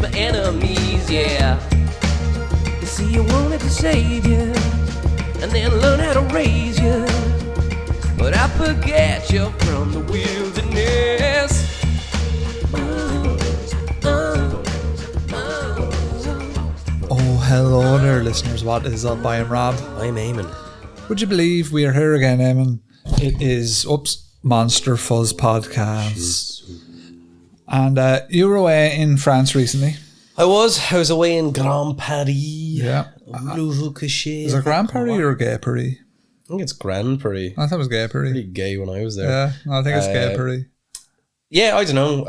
my enemies, yeah. You see, you wanted to save you, and then learn how to raise you. But I forget you're from the wilderness. Oh, hello there, listeners. What is up? I am Rob. I'm Eamon. Would you believe we are here again, Eamon? It is, Monster Fuzz podcast. And you were away in France recently. I was away in Grand Paris. Yeah. Is it Grand Paris or Gay Paris? I think it's Grand Paris. I thought it was Gay Paris. Pretty gay when I was there. Yeah, no, I think it's Gay Paris. Yeah, I don't know.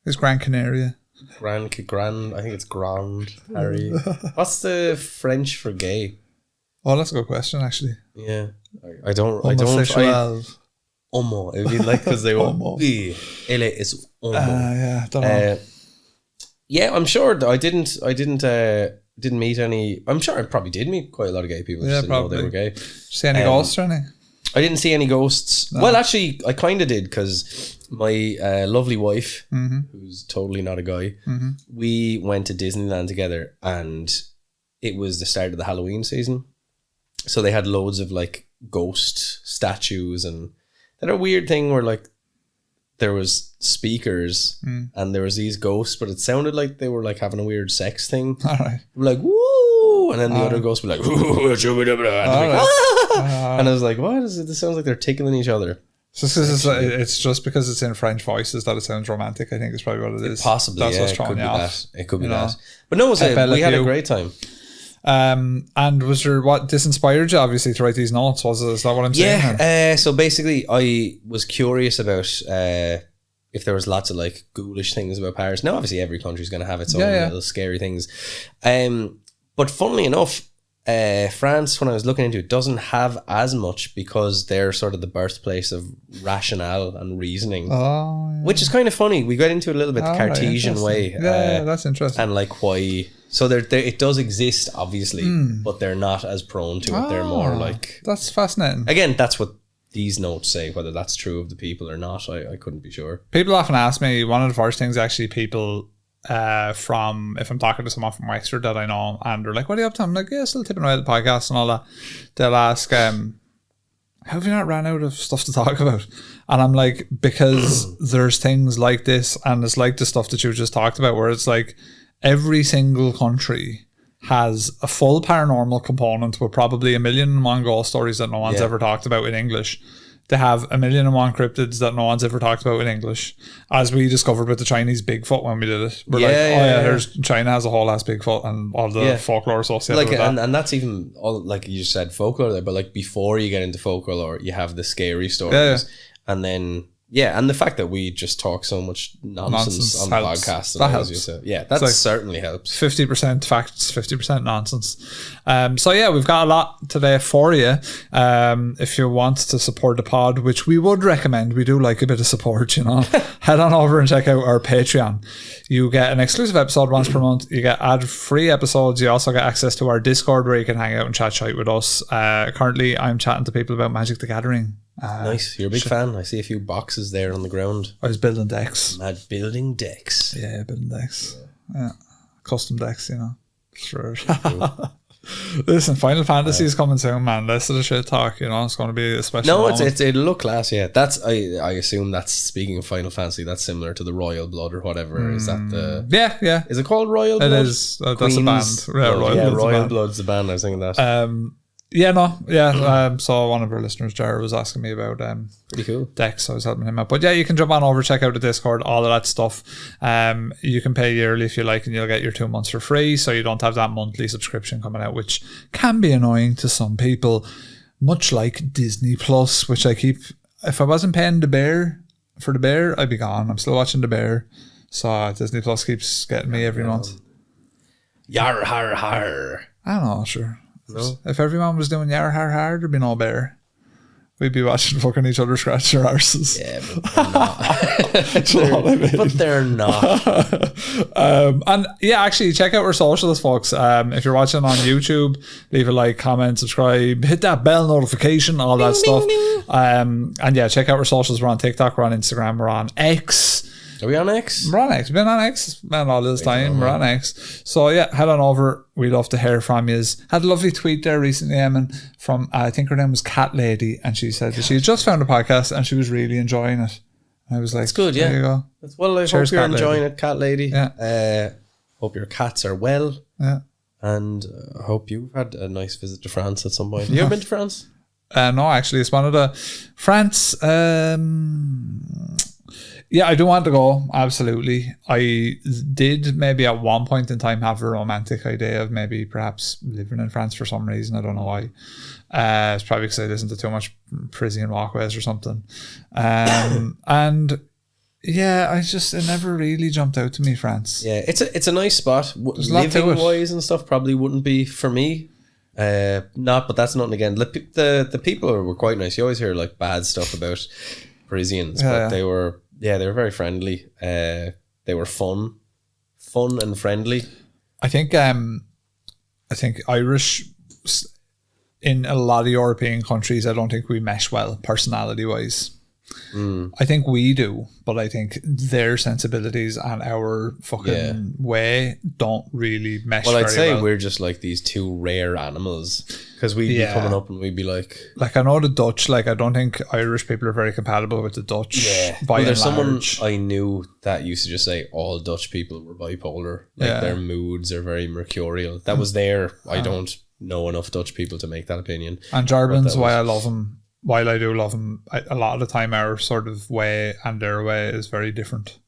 It's Gran Canaria. Grand, I think it's Grand Paris. What's the French for gay? Oh, that's a good question, actually. Yeah, I don't. Homo. It'd be like because they were. Elle is homo. Yeah, don't know. Yeah, I'm sure I didn't meet any. I'm sure I probably did meet quite a lot of gay people. Yeah, just didn't probably. know they were gay. See any ghosts or anything? I didn't see any ghosts. No. Well, actually, I kind of did because my lovely wife, who's totally not a guy, we went to Disneyland together, and it was the start of the Halloween season. So they had loads of like ghost statues, and that a weird thing where like there was speakers and there was these ghosts, but it sounded like they were like having a weird sex thing. All right. Like, woo! And then the other ghosts were like, woo! And I was like, what is it? This sounds like they're tickling each other. It's just because it's in French voices that it sounds romantic. I think it's probably what it is. Possibly, that's yeah. what's It could throwing be you that. off. It could be that. But no, we had a great time. And was there this inspired you obviously to write these notes? Is that what I'm saying? Yeah. So basically, I was curious about if there was lots of like ghoulish things about Paris. Now, obviously, every country's going to have its own little scary things. But funnily enough, France, when I was looking into it, doesn't have as much because they're sort of the birthplace of rationale and reasoning. Oh, yeah. Which is kind of funny. We got into it a little bit the Cartesian way. Yeah, that's interesting. And like why... So it does exist, obviously, but they're not as prone to it. They're more like... That's fascinating. Again, that's what these notes say. Whether that's true of the people or not, I couldn't be sure. People often ask me, one of the first things actually people... from if I'm talking to someone from Wexford that I know and they're like, what are you up to? I'm like, yeah, still tipping away at the podcast and all that. They'll ask, how have you not ran out of stuff to talk about? And I'm like, because there's things like this, and it's like the stuff that you just talked about, where it's like every single country has a full paranormal component with probably 1,000,001 ghost stories that no one's ever talked about in English. They have 1,000,001 cryptids that no one's ever talked about in English, as we discovered with the Chinese Bigfoot when we did it. We're here's China has a whole ass Bigfoot and all the folklore associated with that. And that's even all, like you just said, folklore there, but like before you get into folklore, you have the scary stories, and then and the fact that we just talk so much nonsense on the podcast, that helps. That like certainly helps. 50% facts, 50% nonsense. So yeah, we've got a lot today for you. If you want to support the pod, which we would recommend, we do like a bit of support, you know, head on over and check out our Patreon. You get an exclusive episode once per month. You get ad-free episodes. You also get access to our Discord where you can hang out and chat shite with us. Currently, I'm chatting to people about Magic the Gathering. Nice. You're a big fan. I see a few boxes there on the ground. I was building decks. Building decks. Yeah, building decks. Yeah. Custom decks, you know. Sure. Listen, Final Fantasy is coming soon, man. Less of the shit talk, you know. It's going to be a special moment. It'll look class, yeah. That's I assume that's, speaking of Final Fantasy, that's similar to the Royal Blood or whatever. Is that the... Yeah. Is it called Royal Blood? It is. That's a band. Royal Blood's the band. I was thinking that. So one of our listeners, Jared, was asking me about pretty cool decks, so I was helping him out. But yeah, you can jump on over, check out the Discord, all of that stuff. You can pay yearly if you like, and you'll get your 2 months for free, so you don't have that monthly subscription coming out, which can be annoying to some people, much like Disney Plus, which I keep... If I wasn't paying the bear, I'd be gone. I'm still watching the bear, so Disney Plus keeps getting me every month. Yar har har. I don't know, sure. No. If everyone was doing yar har har, there'd be no bear. We'd be watching fucking each other scratch their arses. Yeah, but they're not. And yeah, actually check out our socials, folks. If you're watching on YouTube, leave a like, comment, subscribe, hit that bell notification, all that stuff. And yeah, check out our socials. We're on TikTok, we're on Instagram, we're on X. Are we on X? We're on X. We've been on X, man, all this time. We're on X. So yeah, head on over. We'd love to hear from you. Had a lovely tweet there recently, Eamon, from I think her name was Cat Lady, and she said that she had just found a podcast and she was really enjoying it. And I was like, "It's good, yeah." There you go. Well, I hope you're enjoying it, Cat Lady. Yeah. Hope your cats are well. Yeah. And I hope you've had a nice visit to France at some point. Have you ever been to France? No, actually, it's one of the France. Yeah, I do want to go. Absolutely. I did maybe at one point in time have a romantic idea of maybe perhaps living in France for some reason. I don't know why. It's probably because I listened to too much Parisian walkways or something. And yeah, it never really jumped out to me, France. Yeah, it's a nice spot. Living wise and stuff probably wouldn't be for me. But that's nothing again. The people were quite nice. You always hear like bad stuff about Parisians, but they were very friendly. They were fun and friendly. I think Irish in a lot of European countries, I don't think we mesh well personality wise. I think we do, but I think their sensibilities and our fucking way don't really mesh very well. Well, I'd say we're just like these two rare animals, because we'd be coming up and we'd be like I know the Dutch, like I don't think Irish people are very compatible with the Dutch. Yeah. Well, there's someone I knew that used to just say all Dutch people were bipolar. Like their moods are very mercurial. That was I don't know enough Dutch people to make that opinion. And Jarbin's why I love him. While I do love them, a lot of the time our sort of way and their way is very different.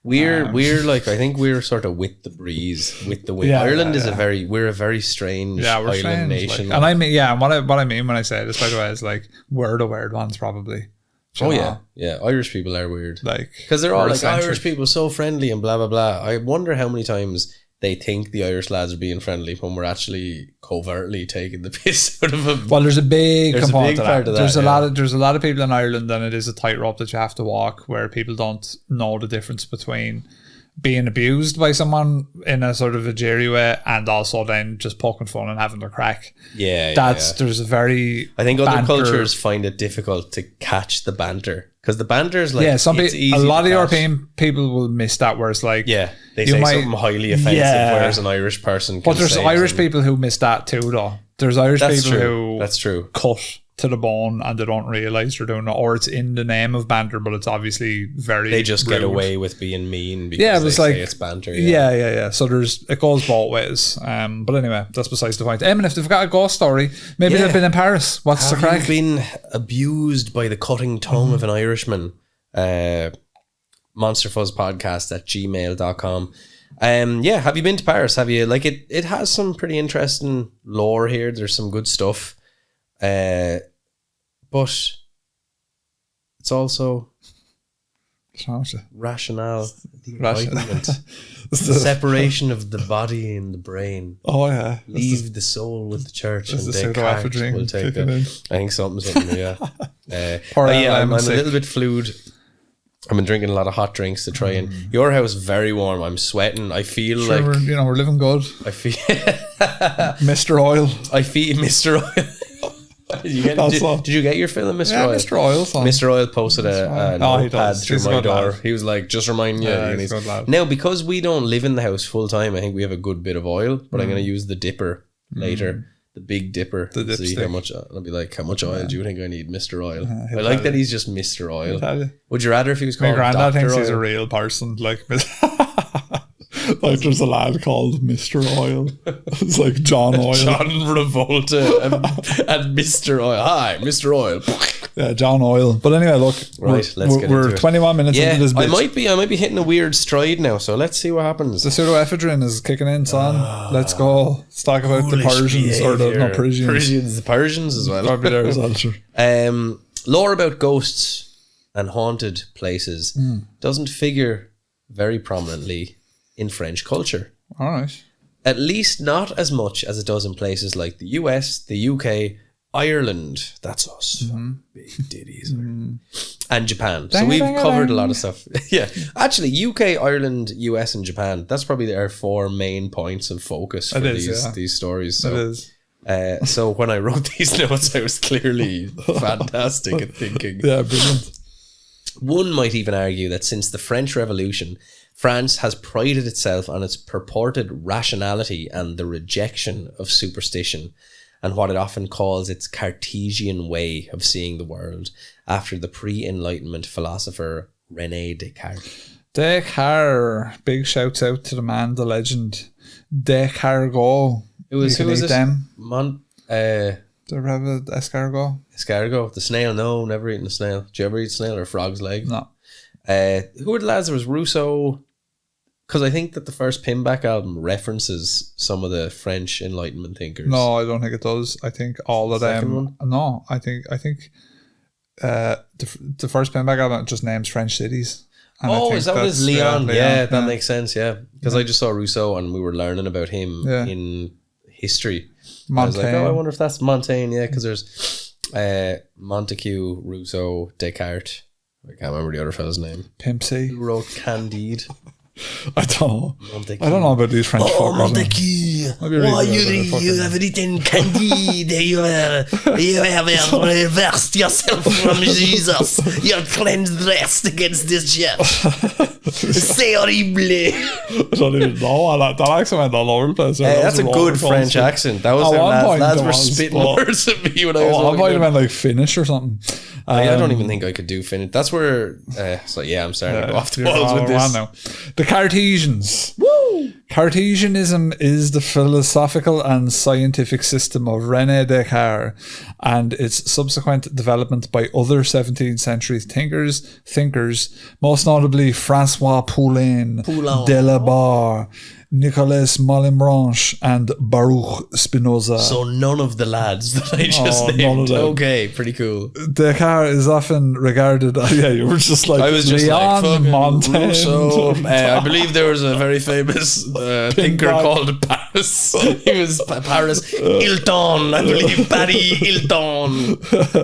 We're like, I think we're sort of with the breeze, with the wind. Ireland is we're a very strange island nation. Like, and I mean, what I mean when I say this, by the way, is like we're the weird ones probably. Yeah, Irish people are weird. Like, because they're all like Irish people so friendly and blah blah blah. I wonder how many times they think the Irish lads are being friendly when we're actually covertly taking the piss out of them. Well, there's a big component to that. There's a lot of people in Ireland, and it is a tightrope that you have to walk, where people don't know the difference between being abused by someone in a sort of a jerry way and also then just poking fun and having their crack. There's a very I think other cultures find it difficult to catch the banter, because the banter is like a lot of European people will miss that, where it's like they say something highly offensive, whereas an Irish person can. But there's Irish people who miss that too, though. There's Irish people who cut to the bone and they don't realise they're doing it, or it's in the name of banter, but it's obviously they just rude. Get away with being mean because they say it's banter. So it goes both ways. But anyway, that's besides the point. Eamon, if they've got a ghost story, maybe they've been in Paris. What's the crack? Have you been abused by the cutting tongue of an Irishman? monsterfuzzpodcast@gmail.com. Have you been to Paris? Have you, like, it has some pretty interesting lore here. There's some good stuff. But it's also rationality, the Enlightenment, the separation of the body and the brain. Oh yeah, leave the soul with the church, and Descartes will take it. I think something's up in there. I'm a little bit fluid. I've been drinking a lot of hot drinks to try and. Your house is very warm. I'm sweating. I feel like we're living good. I feel Mr. Oil. I feel Mr. Oil. Did you get your fill of Mr. Oil? Mr. Oil. Mr. Oil posted a notepad through my door. He was like, just remind you. Now, because we don't live in the house full time, I think we have a good bit of oil, but I'm going to use the dipper later. The big dipper. To see how much. I'll be like, how much oil do you think I need, Mr. Oil? I like that he's just Mr. Oil. Would you rather if he was called Dr. Oil? My granddad thinks he's a real person. Like there's a lad called Mr. Oil. It's like John Oil. John Revolta and Mr. Oil. Hi, Mr. Oil. Yeah, John Oil. But anyway, look, we're 21 minutes into this bitch. I might be hitting a weird stride now, so let's see what happens. The pseudoephedrine is kicking in, son. Let's go. Let's talk about the Persians or the Parisians. The Persians as well. Probably there as well, sure. Lore about ghosts and haunted places doesn't figure very prominently in French culture. All right. At least not as much as it does in places like the US, the UK, Ireland. That's us. Big ditties. And Japan. So we've covered a lot of stuff. Yeah. Actually, UK, Ireland, US, and Japan. That's probably our 4 main points of focus for these stories. So, it is. So when I wrote these notes, I was clearly fantastic at thinking. Yeah, brilliant. One might even argue that since the French Revolution, France has prided itself on its purported rationality and the rejection of superstition, and what it often calls its Cartesian way of seeing the world, after the pre-Enlightenment philosopher René Descartes. Descartes, big shouts out to the man, the legend, Descartes. Who was it? Them. The rabbit escargot. Escargot, the snail. No, never eaten a snail. Did you ever eat snail or frog's leg? No. Who were the lads? There was Rousseau. Because I think that the first Pinback album references some of the French Enlightenment thinkers. No, I don't think it does. I think all of them. One? No, I think the first Pinback album just names French cities. And is that what it is? Leon? Yeah, that makes sense. Yeah, because I just saw Rousseau and we were learning about him in history. I was like, I wonder if that's Montaigne. Yeah, because there's Montesquieu, Rousseau, Descartes. I can't remember the other fellow's name. Pimpsy. Who wrote Candide? I don't know. Montesquieu. I don't know about these French fuckers. Montesquieu. Why you have written Candide? You have reversed yourself from Jesus. You're cleansed rest against this church. C'est horrible. I don't even know. That accent went all over the place. That's a good French accent. That was lads were spitting words at me when I was I might have been like Finnish or something. I don't even think I could do Finnish. That's where so yeah, I'm starting to go off the walls with this now. The Cartesians. Woo! Cartesianism is the philosophical and scientific system of René Descartes and its subsequent development by other 17th century thinkers, most notably François Poulain, Delabarre, Nicolas Malebranche and Baruch Spinoza. So none of the lads that I just named. Okay, pretty cool. Descartes is often regarded. You were just like I was just Leon like Montaigne. Rousseau. I believe there was a very famous thinker called Paris. He was Paris Hilton. I believe Barry Hilton.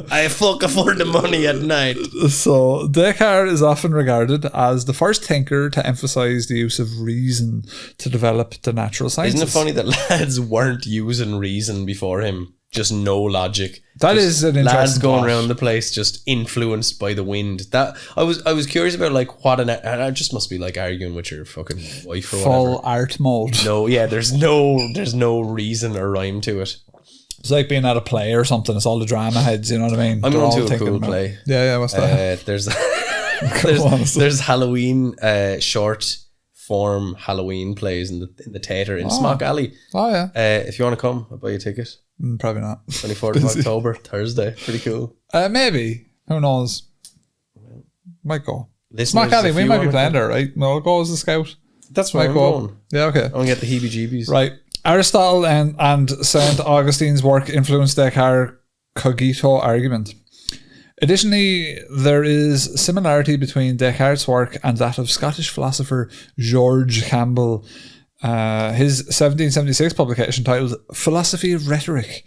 I fuck for the money at night. So Descartes is often regarded as the first thinker to emphasize the use of reason to develop the natural sciences. Isn't it funny that lads weren't using reason before him? Just no logic. That is an interesting lads going around the place just influenced by the wind. That I was curious about, like, what and I just must be like arguing with your fucking wife or full whatever. Art mode. No, yeah, there's no reason or rhyme to it. It's like being at a play or something. It's all the drama heads, you know what I mean? I'm going to a cool play. Yeah, what's that? There's Halloween short form Halloween plays in the theatre in Smock Alley. Oh yeah. If you want to come, I'll buy you a ticket. Probably not. 24th of October, Thursday. Pretty cool. Maybe. Who knows? Might go. Smock Alley, we might be playing there, right? I'll go as a scout. That's where I'm going. Yeah, okay. I'm going to get the heebie-jeebies. Right. Aristotle and St. Augustine's work influenced Descartes' cogito argument. Additionally, there is similarity between Descartes' work and that of Scottish philosopher George Campbell. His 1776 publication titled Philosophy of Rhetoric.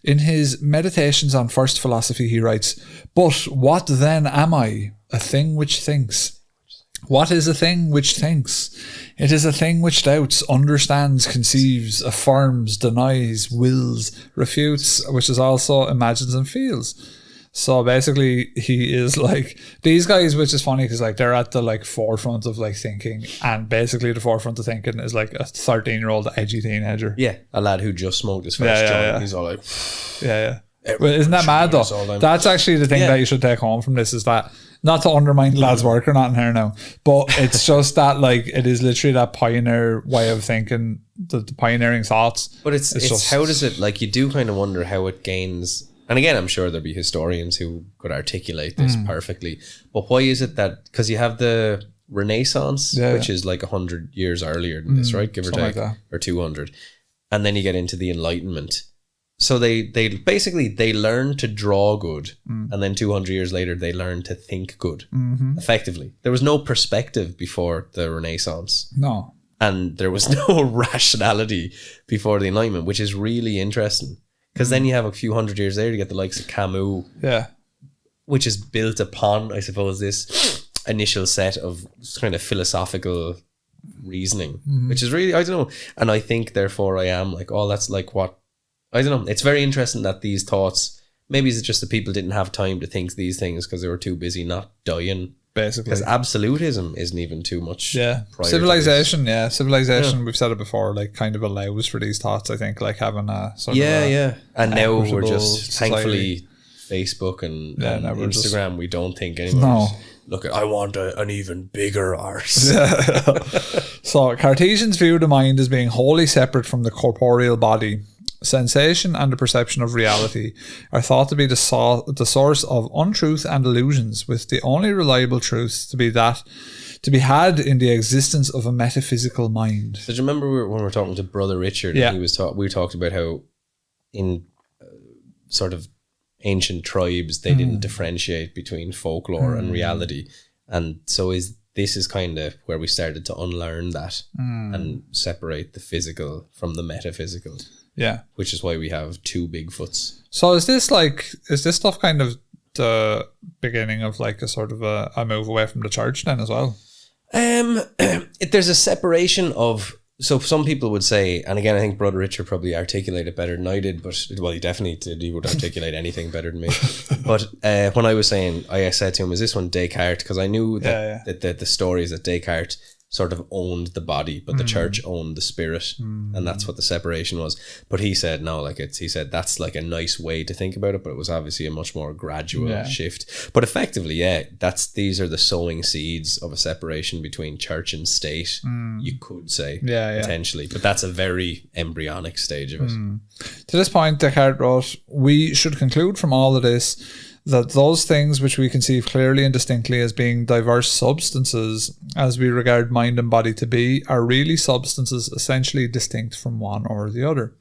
In his Meditations on First Philosophy, he writes, "But what then am I? A thing which thinks. What is a thing which thinks? It is a thing which doubts, understands, conceives, affirms, denies, wills, refutes, which is also imagines and feels." So basically, he is like these guys, which is funny because like they're at the like forefront of like thinking, and basically the forefront of thinking is like a 13-year-old edgy teenager. Yeah, a lad who just smoked his first joint. Yeah. He's all like, yeah. Well, isn't that mad though? That's actually the thing that you should take home from this, is that, not to undermine lads' work or nothing here now, but it's just that like it is literally that pioneer way of thinking, the pioneering thoughts. But it's just, how does it, like, you do kind of wonder how it gains. And again, I'm sure there'll be historians who could articulate this perfectly. But why is it that, because you have the Renaissance, which is like 100 years earlier than this, right? Give or take, like or 200. And then you get into the Enlightenment. So they basically, they learn to draw good. And then 200 years later, they learn to think good, effectively. There was no perspective before the Renaissance. No. And there was no rationality before the Enlightenment, which is really interesting. Because then you have a few hundred years later, you get the likes of Camus, which is built upon, I suppose, this initial set of kind of philosophical reasoning, which is really, I don't know. And I think, therefore, I am like, oh, that's like what, I don't know. It's very interesting that these thoughts maybe it's just that people didn't have time to think these things because they were too busy not dying. Basically. Because absolutism isn't even too much. Yeah. Civilization, we've said it before, like kind of allows for these thoughts, I think, like having a sort of and now we're just, society. thankfully, Facebook and Instagram, we don't think anymore. No. Look, I want an even bigger arse. So Cartesians view the mind as being wholly separate from the corporeal body. Sensation and the perception of reality are thought to be the source of untruth and illusions, with the only reliable truth to be had in the existence of a metaphysical mind. So do you remember when we were talking to Brother Richard? Yeah. And we talked about how in sort of ancient tribes they didn't differentiate between folklore and reality, and so this is kind of where we started to unlearn that and separate the physical from the metaphysical. Yeah. Which is why we have two Bigfoots. So is this stuff kind of the beginning of like a sort of a move away from the church then as well? There's a separation of, so some people would say, and again I think Brother Richard probably articulated it better than I did, but well, he definitely did, he would articulate anything better than me. But when I was saying, I said to him, is this one Descartes? Because I knew that the story is that Descartes sort of owned the body, but the church owned the spirit, and that's what the separation was. But he said no, he said that's like a nice way to think about it, but it was obviously a much more gradual shift. But effectively, these are the sowing seeds of a separation between church and state, you could say, potentially, but that's a very embryonic stage of it. To this point, Descartes wrote, "We should conclude from all of this that those things which we conceive clearly and distinctly as being diverse substances, as we regard mind and body to be, are really substances essentially distinct from one or the other.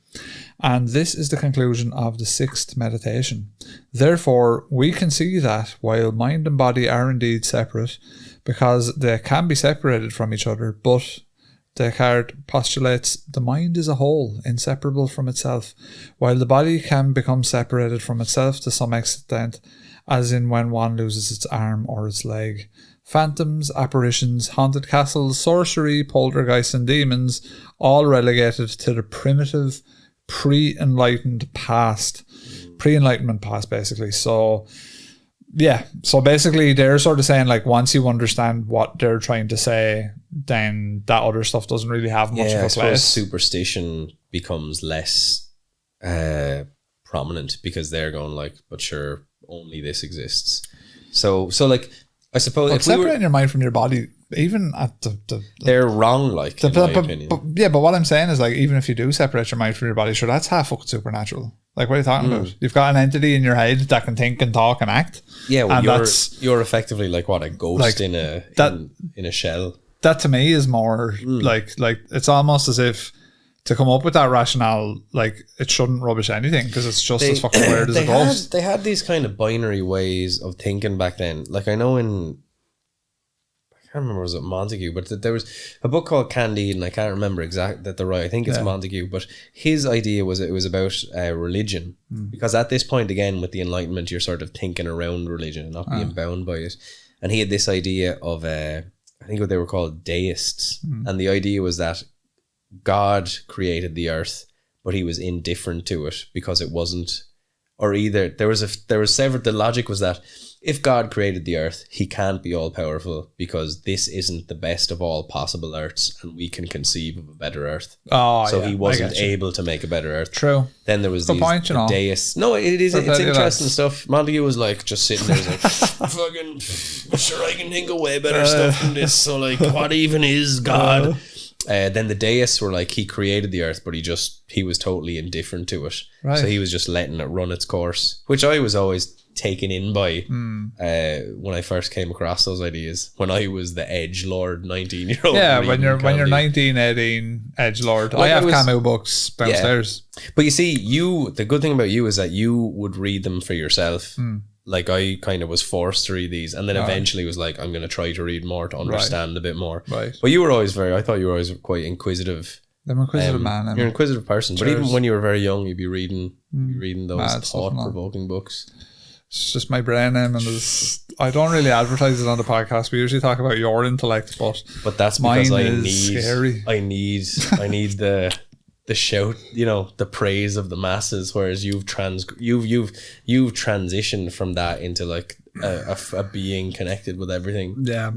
And this is the conclusion of the sixth meditation. Therefore, we can see that, while mind and body are indeed separate, because they can be separated from each other, but Descartes postulates the mind is a whole, inseparable from itself, while the body can become separated from itself to some extent, as in when one loses its arm or its leg. Phantoms, apparitions, haunted castles, sorcery, poltergeists and demons, all relegated to the primitive pre-Enlightenment past, basically. So basically they're sort of saying, like, once you understand what they're trying to say, then that other stuff doesn't really have much of a place. Superstition becomes less prominent because they're going like, but sure, only this exists. So like, I suppose if separating your mind from your body, even at they're wrong, like, in my opinion. But what I'm saying is, like, even if you do separate your mind from your body, sure, that's half fucking supernatural. Like, what are you talking about? You've got an entity in your head that can think and talk and act. Yeah, well, you're effectively like what, a ghost, like, in a shell. That to me is more like it's almost as if to come up with that rationale, like, it shouldn't rubbish anything because it's just as fucking weird as a ghost. They had these kind of binary ways of thinking back then. Like, I know I can't remember, was it Montague, but there was a book called Candide, and I can't remember exactly that I think it's Montague, but his idea was it was about religion, because at this point, again, with the Enlightenment, you're sort of thinking around religion and not being bound by it. And he had this idea of I think what they were called deists, and the idea was that God created the earth, but he was indifferent to it because it wasn't, or either there was several. The logic was that if God created the earth, he can't be all powerful because this isn't the best of all possible earths, and we can conceive of a better earth. So he wasn't able to make a better earth. True. Then there was the deists. No, it's interesting stuff. Montague was like just sitting there, like, fucking sure, I can think of way better stuff than this. So like, what even is God? Then the deists were like, he created the earth, but he was totally indifferent to it. Right. So he was just letting it run its course, which I was always taken in by when I first came across those ideas, when I was the edgelord 19-year-old. Yeah, when you're 19, 18, edgelord. Like, I have Camus books downstairs. But you see, the good thing about you is that you would read them for yourself. Like, I kind of was forced to read these, and then eventually was like, I'm going to try to read more to understand a bit more. Right. But you were always I thought you were always quite inquisitive. I'm an inquisitive man. You're an inquisitive person. Cheers. But even when you were very young, you'd be reading those thought-provoking books. It's just my brain, and I don't really advertise it on the podcast. We usually talk about your intellect, but that's because scary. I need the shout, the praise of the masses, whereas you've transitioned from that into like a being connected with everything. Yeah,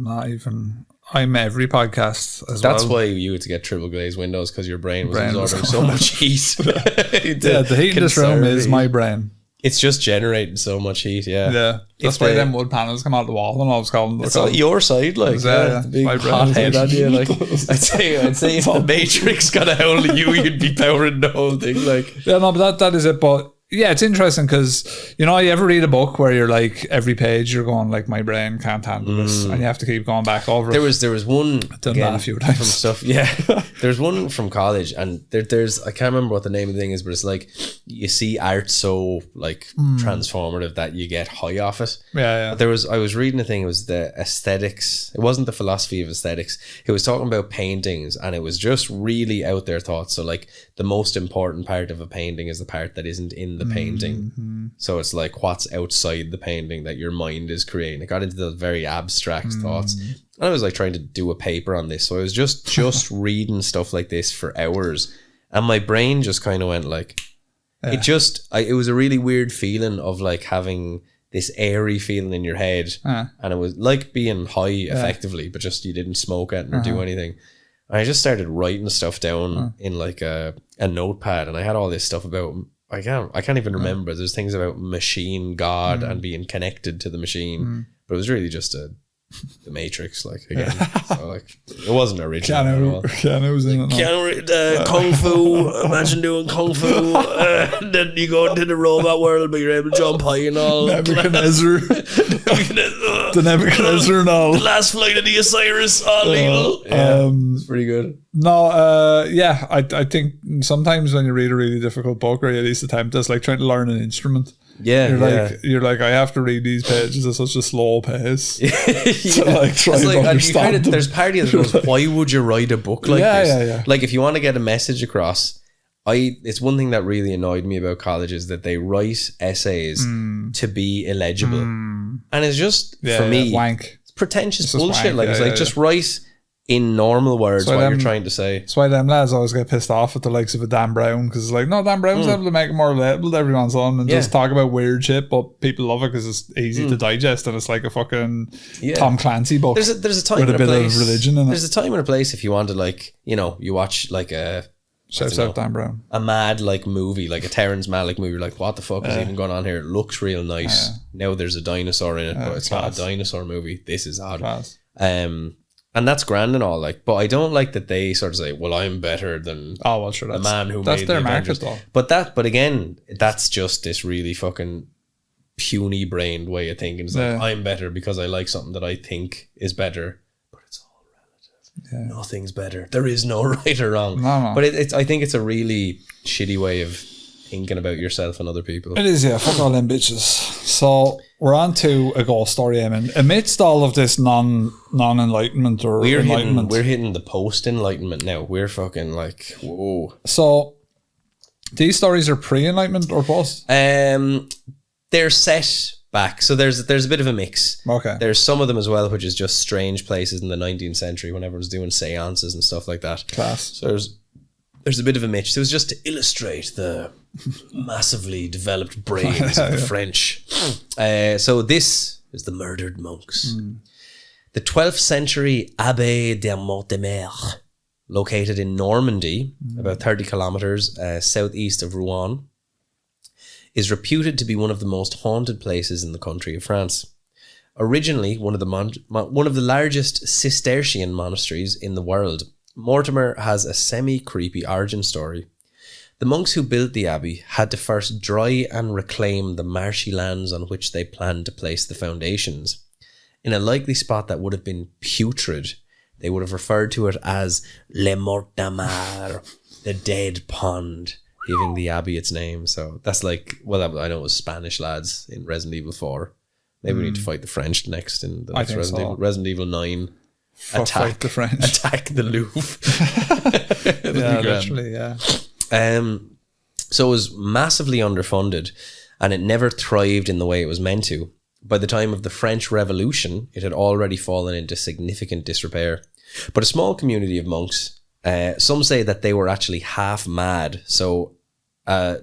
I'm every podcast as That's well. why you had to get triple glazed windows, because your brain was absorbing so much heat. The heat in this room is my brain. It's just generating so much heat, yeah. That's why them wood panels come out the wall and all it's called. It's on your side, like the big hot head on you. Like I'd say if the Matrix got a hold of you, you'd be powering the whole thing. Like but that is it. But yeah, it's interesting because you ever read a book where you're like every page you're going like my brain can't handle this, and you have to keep going back over. There was one done that a few times from stuff. Yeah, there's one from college, and there's I can't remember what the name of the thing is, but it's like you see art so like transformative that you get high off it. Yeah. But I was reading a thing. It was the aesthetics. It wasn't the philosophy of aesthetics. It was talking about paintings, and it was just really out there thoughts. So like the most important part of a painting is the part that isn't in the painting. So it's like what's outside the painting that your mind is creating. It got into the very abstract thoughts. And I was like trying to do a paper on this, so I was just reading stuff like this for hours, and my brain just kind of went like it was a really weird feeling of like having this airy feeling in your head, and it was like being high effectively, but just you didn't smoke it or do anything. And I just started writing stuff down in like a notepad, and I had all this stuff about I can't even remember. There's things about machine God and being connected to the machine, but it was really just the Matrix, like again. So like it wasn't original at all. Keanu was in it. Kung Fu. Imagine doing Kung Fu. Then you go into the robot world, but you're able to jump high and all. Nebuchadnezzar. The Nebuchadnezzar and all. The last flight of the Osiris. All evil. It's pretty good. No, I think sometimes when you read a really difficult book, or you at least attempt, it's like trying to learn an instrument. You're like I have to read these pages at such a slow pace. To like try to understand them. There's part of it that goes, why would you write a book like this? Yeah. Like if you want to get a message across, it's one thing that really annoyed me about college is that they write essays to be illegible, and it's just for me wank. It's pretentious bullshit. Just write in normal words what you're trying to say. That's why them lads always get pissed off at the likes of a Dan Brown, because it's like, no, Dan Brown's able to make it more relatable to everyone's on and just talk about weird shit, but people love it because it's easy to digest, and it's like a fucking Tom Clancy book. There's a time with and a bit of religion in it. There's a time and a place if you want to, like, you watch like a shouts out Dan Brown, a mad like movie, like a Terrence Malick movie, like what the fuck is even going on here? It looks real nice. Now there's a dinosaur in it, but it's not a dinosaur movie. This is odd. And that's grand and all, like, but I don't like that they sort of say, well, I'm better than the man who made their the market Avengers. though. But again, that's just this really fucking puny brained way of thinking. It's like, I'm better because I like something that I think is better, but it's all relative. Nothing's better. There is no right or wrong. No. But I think it's a really shitty way of thinking about yourself and other people. It is, fuck all them bitches. So we're on to a ghost story, Eamon. Amidst all of this non-enlightenment or enlightenment, we're hitting the post-enlightenment now. We're fucking like, whoa. So these stories are pre-enlightenment or post? They're set back. So there's a bit of a mix. Okay. There's some of them as well, which is just strange places in the 19th century when everyone's doing seances and stuff like that. Class. So there's a bit of a mix. It was just to illustrate the massively developed brains of the French. So this is the murdered monks. The 12th century Abbé de Mortemer, located in Normandy, about 30 kilometers southeast of Rouen, is reputed to be one of the most haunted places in the country of France. Originally one of the largest Cistercian monasteries in the world, Mortimer has a semi-creepy origin story. The monks who built the abbey had to first dry and reclaim the marshy lands on which they planned to place the foundations. In a likely spot that would have been putrid, they would have referred to it as Le Mortemar, the dead pond, giving the abbey its name. So that's like, well, I know it was Spanish lads in Resident Evil 4. Maybe we need to fight the French next in the next Resident Evil 9. Attack the French. Attack the Louvre. Literally, yeah. So it was massively underfunded, and it never thrived in the way it was meant to. By the time of the French Revolution, it had already fallen into significant disrepair. But a small community of monks Some say that they were actually half mad. So a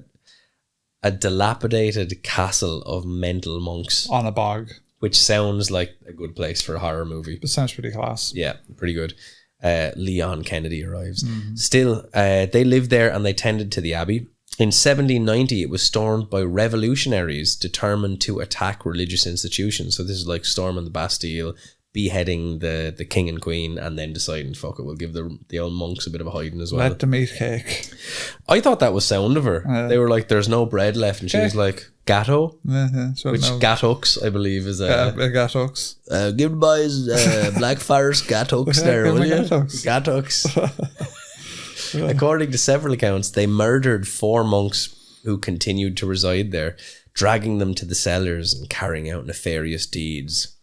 dilapidated castle of mental monks. On a bog. Which sounds like a good place for a horror movie. It sounds pretty class. Yeah, pretty good. Leon Kennedy arrives. Still, they lived there and they tended to the abbey. In 1790, it was stormed by revolutionaries determined to attack religious institutions. So this is like storming the Bastille, beheading the king and queen, and then deciding, fuck it, we'll give the old monks a bit of a hiding as well. Let them eat cake. I thought that was sound of her. They were like, there's no bread left. And she was like, gatto? Which gattux, I believe, is a... gattux. Give the boys Black Forest gattux there, will you? Gattux. According to several accounts, they murdered 4 monks who continued to reside there, dragging them to the cellars and carrying out nefarious deeds.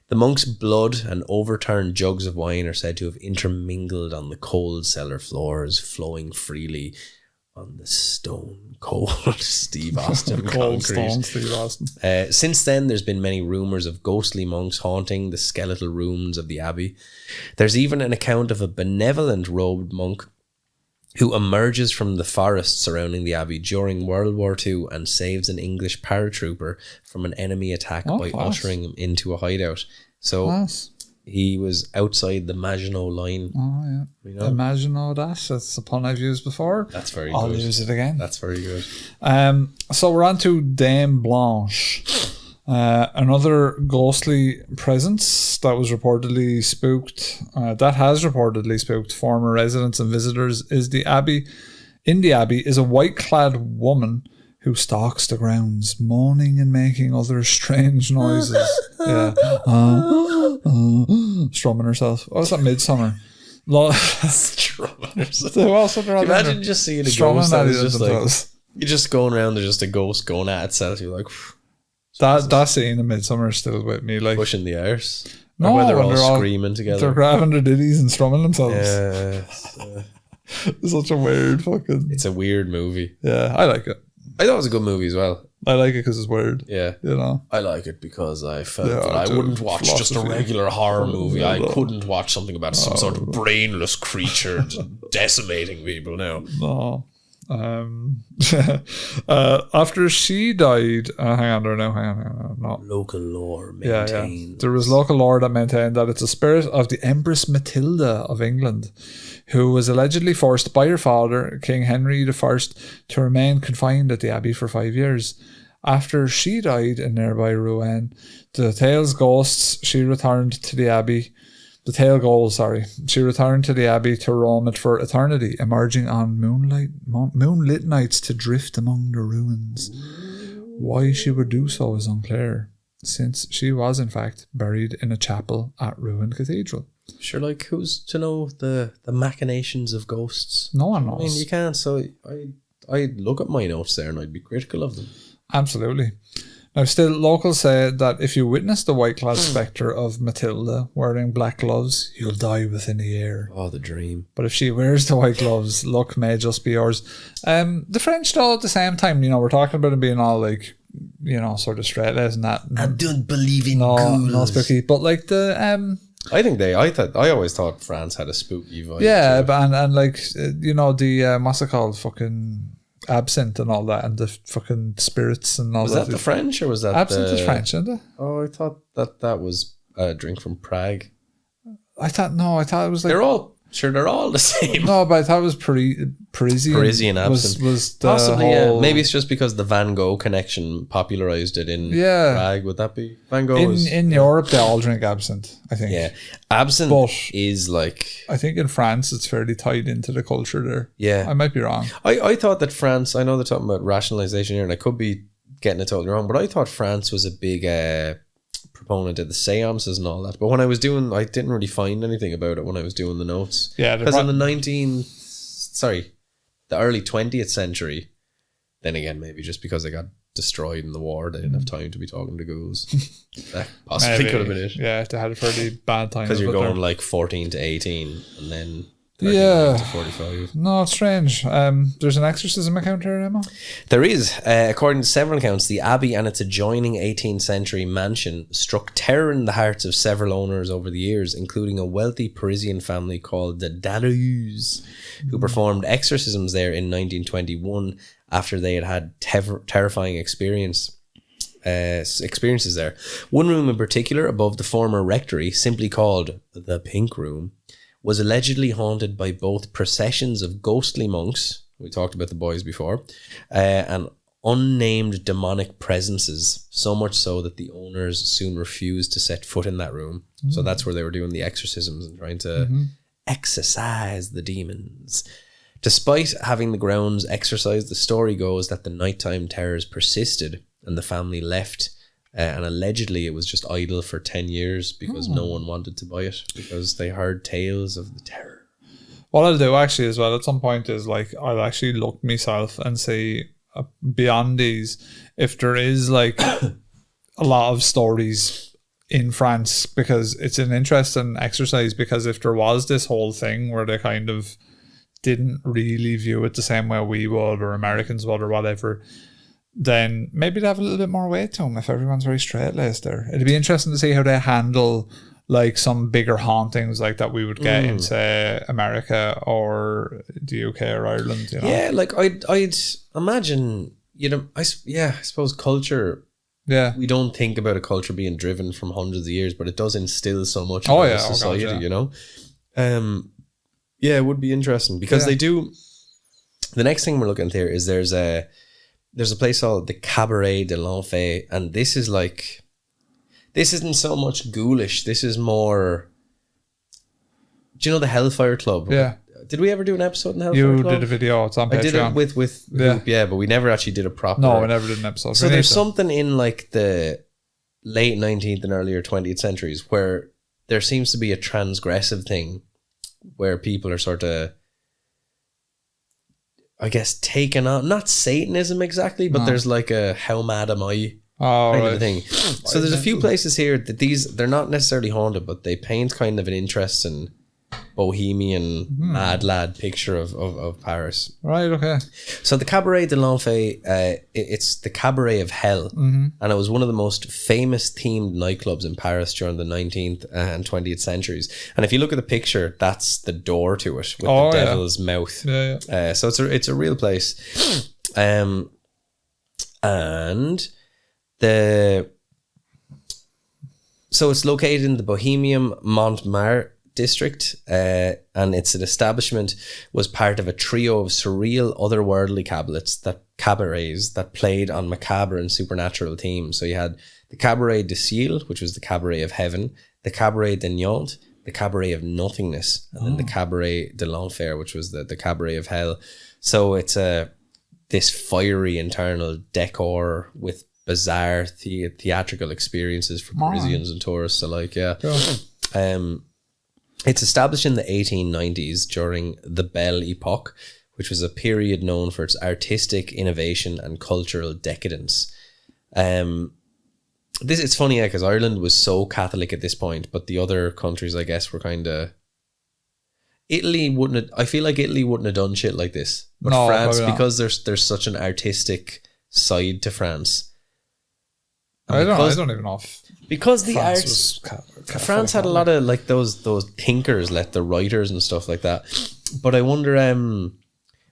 The monks' blood and overturned jugs of wine are said to have intermingled on the cold cellar floors, flowing freely on the stone cold Steve Austin cold concrete. Stone Steve Austin. Since then, there's been many rumours of ghostly monks haunting the skeletal rooms of the abbey. There's even an account of a benevolent robed monk who emerges from the forest surrounding the abbey during World War II and saves an English paratrooper from an enemy attack by ushering him into a hideout. So he was outside the Maginot Line. Oh, yeah. You know? Maginot, that's a pun I've used before. That's very I'll good. I'll use it again. That's very good. So we're on to Dame Blanche. Another ghostly presence that has reportedly spooked former residents and visitors is the abbey. In the abbey is a white-clad woman who stalks the grounds, moaning and making other strange noises. Strumming herself. Oh, is that Midsummer? Strumming herself. Imagine just seeing a ghost that is just like, you're just going around, there's just a ghost going at itself. You're like... That scene in Midsummer is still with me, like pushing the arse. No, when they're all screaming together. They're grabbing their ditties and strumming themselves. Yeah. It's such a weird fucking... It's a weird movie. Yeah, I like it. I thought it was a good movie as well. I like it because it's weird. Yeah. You know? I like it because I felt that I wouldn't watch just a regular horror movie. I couldn't watch something about some sort of brainless creature decimating people now. No. After she died, hang on. No. Local lore maintains. Yeah. There was local lore that maintained that it's a spirit of the Empress Matilda of England, who was allegedly forced by her father, King Henry I, to remain confined at the abbey for 5 years. After she died in nearby Rouen, she returned to the abbey. She returned to the abbey to roam it for eternity, emerging on moonlit nights to drift among the ruins. Why she would do so is unclear, since she was in fact buried in a chapel at Rouen Cathedral. Sure, like who's to know the machinations of ghosts? No one knows. I mean, you can't. So I'd look at my notes there and I'd be critical of them. Absolutely. Now, still, locals say that if you witness the white-clad spectre of Matilda wearing black gloves, you'll die within a year. Oh, the dream. But if she wears the white gloves, luck may just be yours. The French, though, at the same time, we're talking about them being all like, sort of straight-laced and that. I don't believe in ghouls. No spooky. But like the... I always thought France had a spooky vibe. Yeah, but and like, the, what's it called? Fucking... absinthe and all that, and the fucking spirits and all that. Was that the French or was that absinthe is French, isn't it? Oh, I thought that was a drink from Prague. I thought it was like they're all the same. No, but I thought it was Parisian absinthe. Was the possibly whole... yeah. Maybe it's just because the Van Gogh connection popularized it in Prague. Would that be Van Gogh? In Europe, they all drink absinthe, I think. Yeah, absinthe is like. I think in France, it's fairly tied into the culture there. Yeah, I might be wrong. I thought that France. I know they're talking about rationalization here, and I could be getting it totally wrong, but I thought France was a big proponent of the seances and all that. But when I didn't really find anything about it when I was doing the notes. Yeah, because in the early 20th century, then again, maybe just because they got destroyed in the war, they didn't have time to be talking to ghouls. That possibly could have been it. Yeah, they had a fairly bad time. Because you're going like 14 to 18, and then 39 to 45. No, it's strange. There's an exorcism account here, Emma? There is. According to several accounts, the abbey and its adjoining 18th century mansion struck terror in the hearts of several owners over the years, including a wealthy Parisian family called the Dadouz, who performed exorcisms there in 1921 after they had terrifying experiences there. One room in particular, above the former rectory, simply called the Pink Room, was allegedly haunted by both processions of ghostly monks, we talked about the boys before, and unnamed demonic presences, so much so that the owners soon refused to set foot in that room. So that's where they were doing the exorcisms and trying to exorcise the demons. Despite having the grounds exorcised, the story goes that the nighttime terrors persisted and the family left. And allegedly it was just idle for 10 years because no one wanted to buy it because they heard tales of the terror. What I'll do actually as well at some point is like I'll actually look myself and see beyond these if there is like a lot of stories in France, because it's an interesting exercise, because if there was this whole thing where they kind of didn't really view it the same way we would or Americans would or whatever, then maybe they have a little bit more weight to them if everyone's very straight-laced there. It'd be interesting to see how they handle like some bigger hauntings like that we would get in, say, America or the UK or Ireland, you know? Yeah, like I'd imagine, you know, I suppose culture, we don't think about a culture being driven from hundreds of years, but it does instill so much in society, you know? It would be interesting because they do. The next thing we're looking at here is there's a place called the Cabaret de l'Enfer, and this isn't so much ghoulish. This is more. Do you know the Hellfire Club? Yeah. Did we ever do an episode in Hellfire Club? You did a video. It's on Patreon. I did it with group, but we never actually did a proper. No, we never did an episode. So there's something in like the late 19th and earlier 20th centuries where there seems to be a transgressive thing where people are sort of, I guess, taken on, not Satanism exactly, but there's like a how mad am I kind of a thing. So there's a few places here that they're not necessarily haunted, but they paint kind of an interesting bohemian mad lad picture of Paris. Right, okay. So the Cabaret de l'Enfer, it's the cabaret of hell, and it was one of the most famous themed nightclubs in Paris during the 19th and 20th centuries. And if you look at the picture, that's the door to it with the devil's mouth. So it's a real place. And so it's located in the Bohemian Montmartre district, and its establishment was part of a trio of surreal otherworldly cabarets that played on macabre and supernatural themes. So you had the Cabaret de Ciel, which was the cabaret of heaven, the Cabaret de Nantes, the cabaret of nothingness, and then the Cabaret de l'Enfer, which was the cabaret of hell. So it's this fiery internal decor with bizarre theatrical experiences for Parisians and tourists alike. It's established in the 1890s during the Belle Epoque, which was a period known for its artistic innovation and cultural decadence. It's funny, because Ireland was so Catholic at this point, but the other countries, I guess, were kind of. I feel like Italy wouldn't have done shit like this, but France, because there's such an artistic side to France. I don't even know if because the arts. France had a lot of like those thinkers, like the writers and stuff like that. But I wonder,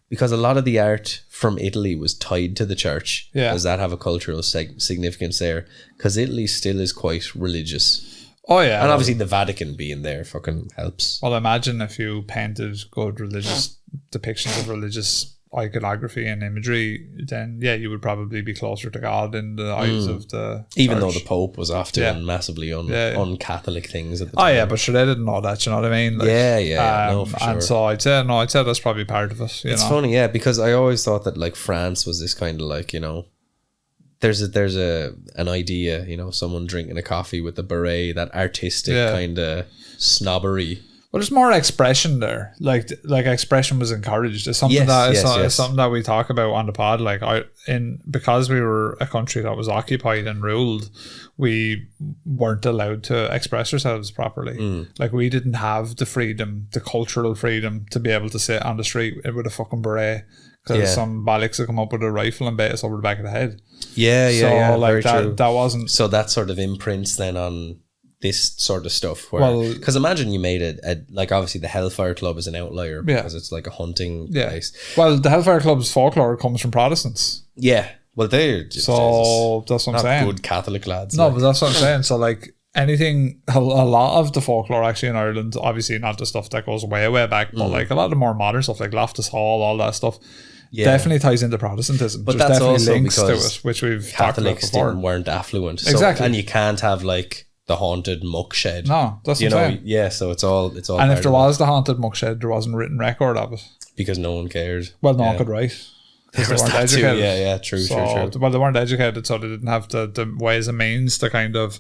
because a lot of the art from Italy was tied to the church. Does that have a cultural significance there? Because Italy still is quite religious. Oh yeah, and obviously the Vatican being there fucking helps. Well, imagine if you painted good religious depictions of religious iconography and imagery, then you would probably be closer to God in the eyes of the even church. Though the Pope was off doing massively un-Catholic things at the time. But sure, they didn't know that, you know what I mean? Like, no, for sure. And so I'd say that's probably part of it. It's funny, because I always thought that like France was this kind of like, you know, there's an idea, you know, someone drinking a coffee with a beret, that artistic kind of snobbery. Well, there's more expression there. Like expression was encouraged. It's something it's something that we talk about on the pod. Like because we were a country that was occupied and ruled, we weren't allowed to express ourselves properly. Like we didn't have the freedom, the cultural freedom, to be able to sit on the street with a fucking beret because some Baliks would come up with a rifle and bait us over the back of the head. So like that wasn't. So that sort of imprints then on this sort of stuff, because imagine you made it like obviously the Hellfire Club is an outlier because it's like a hunting place. Well, the Hellfire Club's folklore comes from Protestants. Well, they're just that's what I'm saying. Good Catholic lads. No, but that's what I'm saying. So like anything, a lot of the folklore actually in Ireland, obviously not the stuff that goes way back, but like a lot of the more modern stuff like Loftus Hall, all that stuff. Definitely ties into Protestantism. But that's definitely also links to it, which we've Catholics talked about before. weren't affluent. Exactly. And you can't have like the haunted muck shed. No, that's what I'm saying. Yeah, so it's all. And if there was the haunted muck shed, there wasn't a written record of it. Because no one cared. Well, no one could write. Because they weren't educated. Yeah, true. Well, they weren't educated, so they didn't have the ways and means to kind of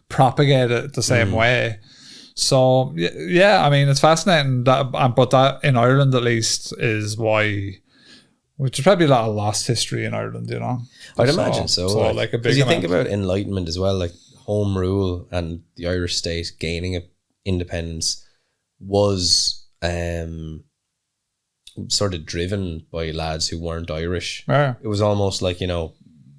propagate it the same way. So, yeah, I mean, it's fascinating. But that, in Ireland at least, is why... Which is probably a lot of lost history in Ireland, you know? I'd imagine so. Like a big because you think about Enlightenment as well, like home rule and the Irish state gaining independence was sort of driven by lads who weren't Irish. Yeah. It was almost like,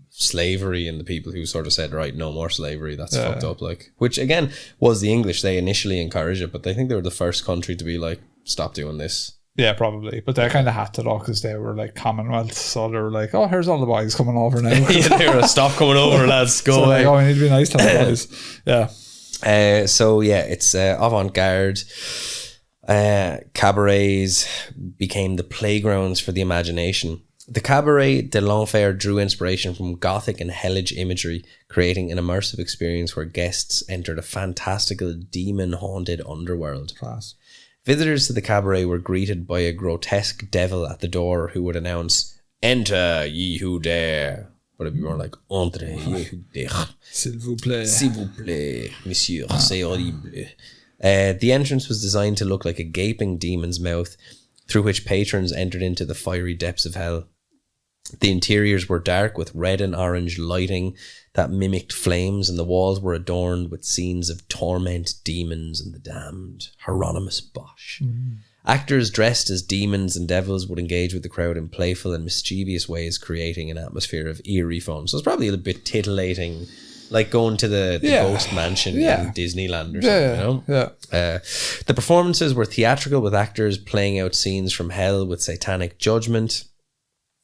slavery, and the people who sort of said, right, no more slavery, that's fucked up. Like, which again was the English. They initially encouraged it, but I think they were the first country to be like, stop doing this. Yeah, probably. But they kind of had to though, because they were like Commonwealth, so they were like, oh, here's all the boys coming over now. They were stop coming over, lads, go away. Like, we need to be nice to the boys. Yeah. It's avant-garde. Cabarets became the playgrounds for the imagination. The Cabaret de l'Enfer drew inspiration from Gothic and hellish imagery, creating an immersive experience where guests entered a fantastical demon-haunted underworld. Class. Visitors to the cabaret were greeted by a grotesque devil at the door who would announce, "Enter, ye who dare." But it'd be more like, "Entrez, ye who dare. S'il vous plaît. S'il vous plaît, monsieur, c'est horrible." The entrance was designed to look like a gaping demon's mouth through which patrons entered into the fiery depths of hell. The interiors were dark with red and orange lighting that mimicked flames, and the walls were adorned with scenes of torment, demons, and the damned. Hieronymus Bosch. Actors dressed as demons and devils would engage with the crowd in playful and mischievous ways, creating an atmosphere of eerie fun. So it's probably a little bit titillating, like going to the Ghost Mansion in Disneyland or something, The performances were theatrical, with actors playing out scenes from hell with satanic judgment,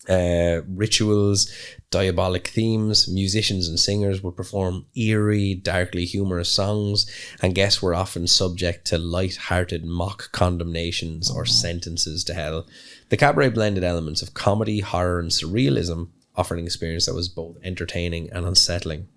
rituals, diabolic themes. Musicians and singers would perform eerie, darkly humorous songs, and guests were often subject to light-hearted mock condemnations or sentences to hell. The cabaret blended elements of comedy, horror, and surrealism, offering an experience that was both entertaining and unsettling.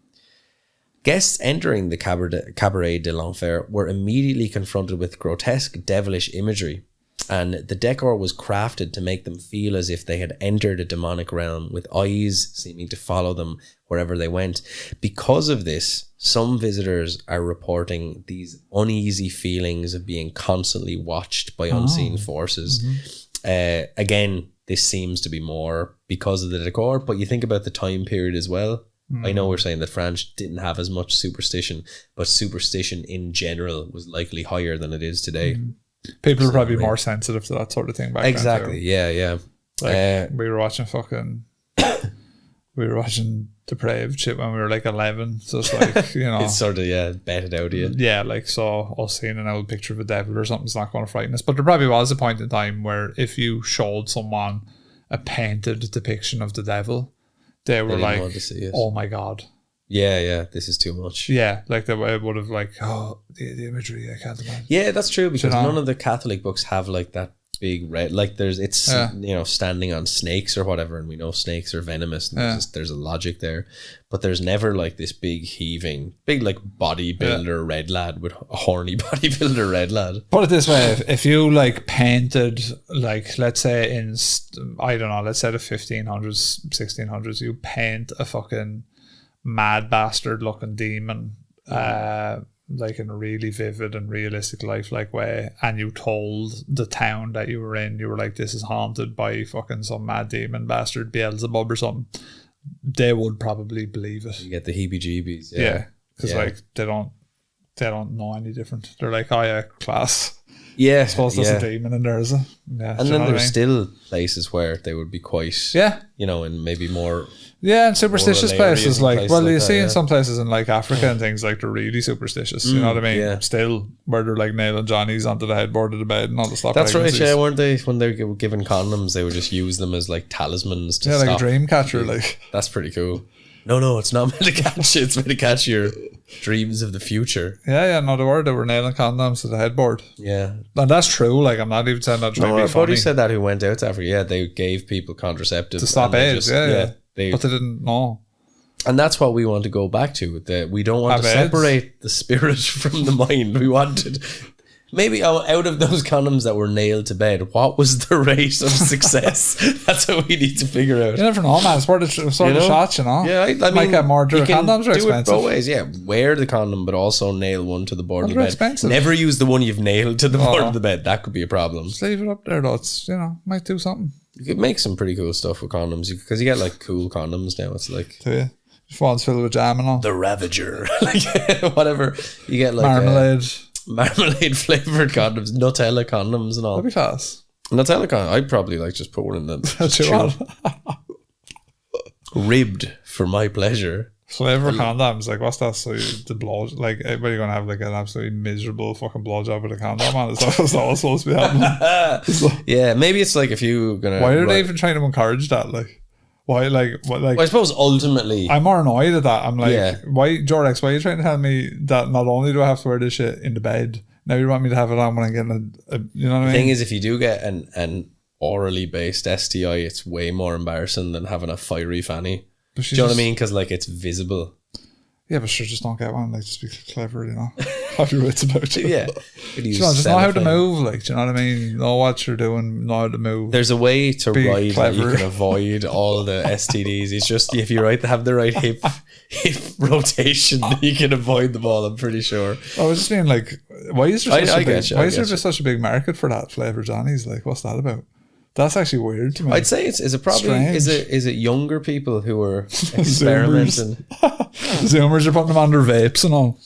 Guests entering the Cabaret de l'Enfer were immediately confronted with grotesque, devilish imagery, and the decor was crafted to make them feel as if they had entered a demonic realm, with eyes seeming to follow them wherever they went. Because of this, some visitors are reporting these uneasy feelings of being constantly watched by unseen forces. Again, this seems to be more because of the decor, but you think about the time period as well. I know we're saying that France didn't have as much superstition, but superstition in general was likely higher than it is today. People are probably more sensitive to that sort of thing back then. Exactly, yeah. Like, we were watching depraved shit when we were like 11, so it's like, it's sort of betted out of you. Yeah, like, so us seeing an old picture of a devil or something's not going to frighten us. But there probably was a point in time where if you showed someone a painted depiction of the devil, they were like, oh my god. Yeah, this is too much. Yeah, like they would have like, oh, the imagery, I can't imagine. Yeah, that's true, because none of the Catholic books have like that big red, like it's standing on snakes or whatever, and we know snakes are venomous, and there's a logic there, but there's never like this big like bodybuilder red lad with a horny bodybuilder red lad. Put it this way, if you like painted, like, let's say in, I don't know, let's say the 1500s, 1600s, you paint a fucking mad bastard looking demon like in a really vivid and realistic lifelike way, and you told the town that you were in, you were like, this is haunted by fucking some mad demon bastard Beelzebub or something, they would probably believe it. You get the heebie-jeebies. Yeah, because like they don't know any different. They're like, oh yeah, class. Yeah, I suppose there's a demon in there, is it? Yeah, and then there's still places where they would be quite, you know, and maybe more. Yeah, and superstitious places like, well, you see in that. some places in like Africa and things, like they're really superstitious. You know what I mean? Yeah. Still, where they're like nailing Johnnies onto the headboard of the bed and all the stuff. That's right, yeah, weren't they? When they were given condoms, they would just use them as like talismans to stop. Like a dream catcher. Like, that's pretty cool. No, it's not meant to catch you. It's meant to catch your dreams of the future. Yeah, no, they were nailing condoms to the headboard. Yeah. And that's true. Like, I'm not even saying that trying to be funny. Buddy said that who went out to Africa. Yeah, they gave people contraceptives. To stop AIDS, yeah. But they didn't know. And that's what we want to go back to. That we don't want to separate the spirit from the mind. We wanted... Maybe out of those condoms that were nailed to bed, what was the rate of success? That's what we need to figure out. You never know, man. It's worth the shots, you know? Yeah, I mean, might get more. Condoms are expensive. It both ways, yeah. Wear the condom, but also nail one to the board of the bed. Expensive. Never use the one you've nailed to the board of the bed. That could be a problem. Just leave it up there, though. It's, you know, might do something. You could make some pretty cool stuff with condoms because you get like cool condoms now. It's like... Do you? Just one's filled with jam and all. The Ravager. Like, whatever. You get like... Marmalade flavored condoms, Nutella condoms and all. That'd be class. Nutella condoms. I'd probably like just put one in the ribbed for my pleasure. Flavor condoms, like what's that? So the blow, like everybody gonna have like an absolutely miserable fucking blowjob with a condom on. Is that what's supposed to be happening? Yeah, maybe it's like if you gonna. Why are they even trying to encourage that? Like, why? Like, what? Like, well, I suppose ultimately, I'm more annoyed at that. I'm like, why, Jordex? Why are you trying to tell me that not only do I have to wear this shit in the bed, now you want me to have it on when I'm getting a you know what I mean? The thing is, if you do get an orally based STI, it's way more embarrassing than having a fiery fanny. Do you know what I mean? Because like it's visible. Yeah, but sure, just don't get one. Like, just be clever, you know. Have your wits about you. Yeah. Just know how to move, like, do you know what I mean? Know what you're doing, know how to move. There's a way to ride that you can avoid all the STDs. It's just if you have the right hip rotation, you can avoid them all, I'm pretty sure. I was just being like, why is there just such a big market for that flavour Johnny's? Like, what's that about? That's actually weird to me. I'd say is it probably is it younger people who are experimenting? Zoomers are putting them on their vapes and all.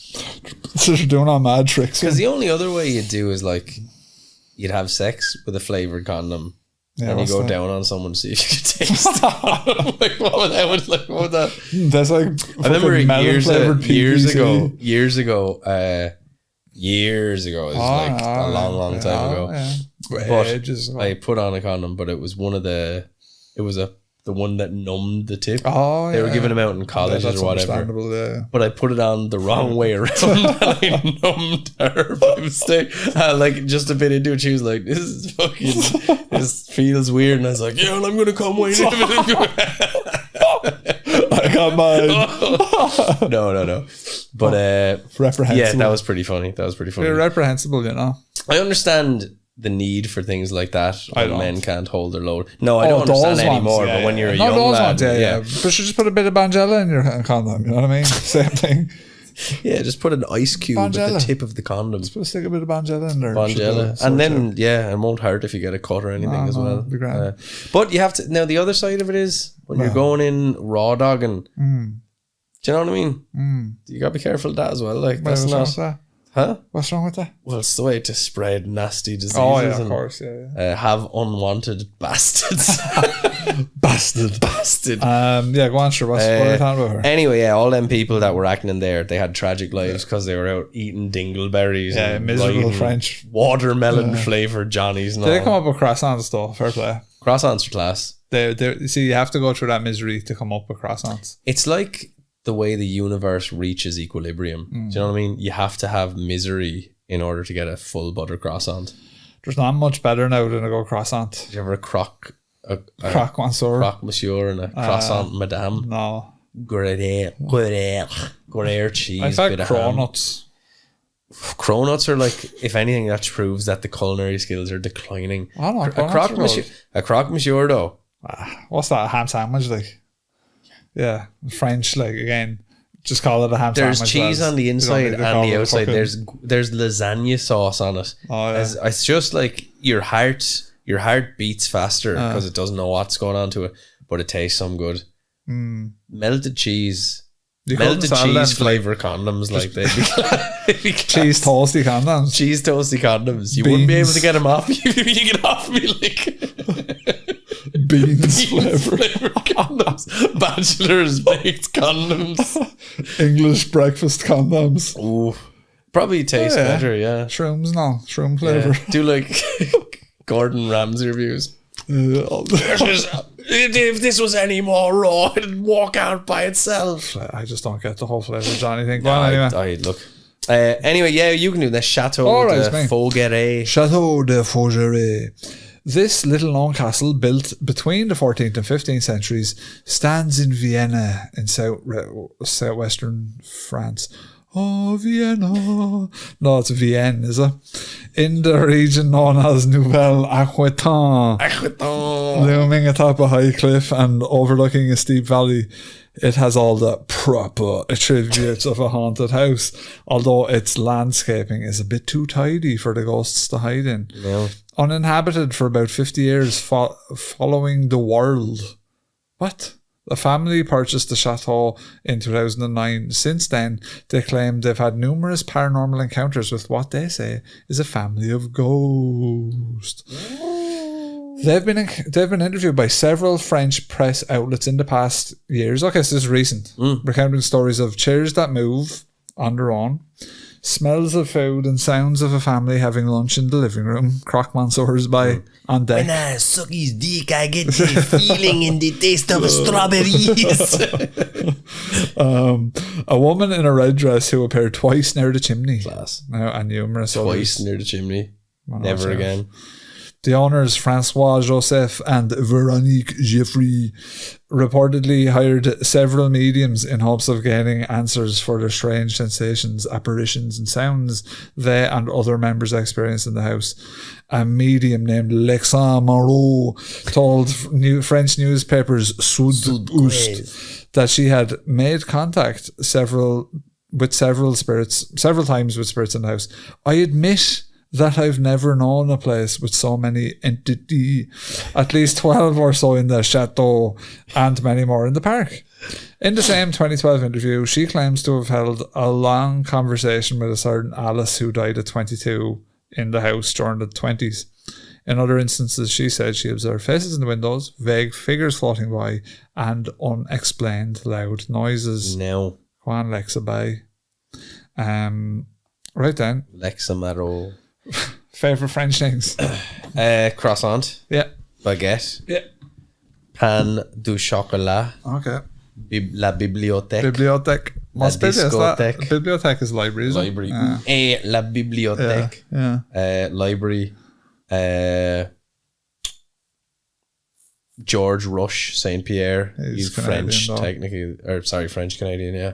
So they're doing all mad tricks. Because the only other way you'd do is like you'd have sex with a flavoured condom. Yeah, and you go down on someone to see if you can taste it. Like, what would that? That's like I remember years ago. It was like a long time ago. Yeah. But I put on a condom, but it was the one that numbed the tip. Oh, yeah. They were giving them out in colleges or whatever. Yeah. But I put it on the wrong way around and I numbed her by mistake. Like just a bit into it, she was like, this feels weird. And I was like, yeah, and I'm going to come wait a minute. I got mine. No. But reprehensible. Yeah, that was pretty funny. They're reprehensible, you know. I understand the need for things like that when men can't hold their load. No, I don't understand anymore. But when you're a young lad, but you should just put a bit of Bangela in your condom. You know what I mean? Same thing. Yeah, just put an ice cube at the tip of the condom. Just stick a bit of Bangela in there. And then it won't hurt if you get a cut or anything as well. Be grand. But you have to. Now the other side of it is when you're going in raw dogging. Do you know what I mean? You gotta be careful of that as well. Like that's not. Huh? What's wrong with that? Well, it's the way to spread nasty diseases. Oh, yeah, of course, yeah. Have unwanted bastards. Bastard. Yeah, go on, sure. What are you talking about her? Anyway, all them people that were acting in there, they had tragic lives because they were out eating dingleberries. Yeah, and miserable French. Watermelon flavoured Johnnies and all. They come up with croissants, though. Fair play. Croissants are class. See, you have to go through that misery to come up with croissants. It's like the way the universe reaches equilibrium. Do you know what I mean? You have to have misery in order to get a full butter croissant. There's not much better now than a go croissant. Did you ever a croque monsieur? Croque monsieur and a croissant madame? No. Gruyere cheese. I've had cronuts. Cronuts are like, if anything, that proves that the culinary skills are declining. I don't know. A croque monsieur though. What's that? A ham sandwich like? Yeah, French, like, again, Just call it a ham There's sandwich. cheese on the inside and the outside. Fucking... There's lasagna sauce on it. Oh, yeah. It's just like your heart beats faster because it doesn't know what's going on to it, but it tastes some good. Melted cheese. Melted cheese flavour condoms, like they'd be cheese toasty condoms. Cheese toasty condoms. You wouldn't be able to get them off you. You get off me like beans flavour condoms. Bachelor's baked condoms. English breakfast condoms. Ooh, probably tastes better. Yeah, shrooms. No, shroom flavour. Yeah. Do like Gordon Ramsay reviews. If this was any more raw, it'd walk out by itself. I just don't get the whole flavour of anything. Go on, anyway. Look. Anyway, yeah, you can do the Chateau de Faugeray. Chateau de Faugeray. This little known castle, built between the 14th and 15th centuries, stands in Vienna in southwestern France. Oh, Vienna. No, it's Vienne, is it? In the region known as Nouvelle Aquitaine. Looming atop a high cliff and overlooking a steep valley, it has all the proper attributes of a haunted house, although its landscaping is a bit too tidy for the ghosts to hide in. No. Uninhabited for about 50 years following the world. What? The family purchased the chateau in 2009. Since then, they claim they've had numerous paranormal encounters with what they say is a family of ghosts. They've been interviewed by several French press outlets in the past years. Okay, so this is recent. Recounting stories of chairs that move on their own, smells of food and sounds of a family having lunch in the living room. Croque-Monsieur soars by on deck. When I suck his dick, I get the feeling in the taste of strawberries. A woman in a red dress who appeared twice near the chimney. Class. And numerous twice others. Near the chimney. Never again. The owners, Francois Joseph and Veronique Geoffrey, reportedly hired several mediums in hopes of gaining answers for their strange sensations, apparitions and sounds they and other members experienced in the house. A medium named Lexan Moreau told French newspapers Sud Oust that she had made contact several times with spirits in the house. I admit that I've never known a place with so many entities, at least 12 or so in the chateau and many more in the park. In the same 2012 interview, she claims to have held a long conversation with a certain Alice who died at 22 in the house during the 20s. In other instances, she said she observed faces in the windows, vague figures floating by, and unexplained loud noises. No. Juan Lexa Bay. Right then. Lexa Maro. Favorite French things? Croissant. Yeah. Baguette. Yeah. Pain du chocolat. Okay. La bibliothèque. Bibliothèque. La discothèque. Bibliothèque is library, isn't library. Yeah. Et la bibliothèque. Yeah. Library. George Rush, Saint Pierre. He's French, technically. Or sorry, French Canadian. Yeah.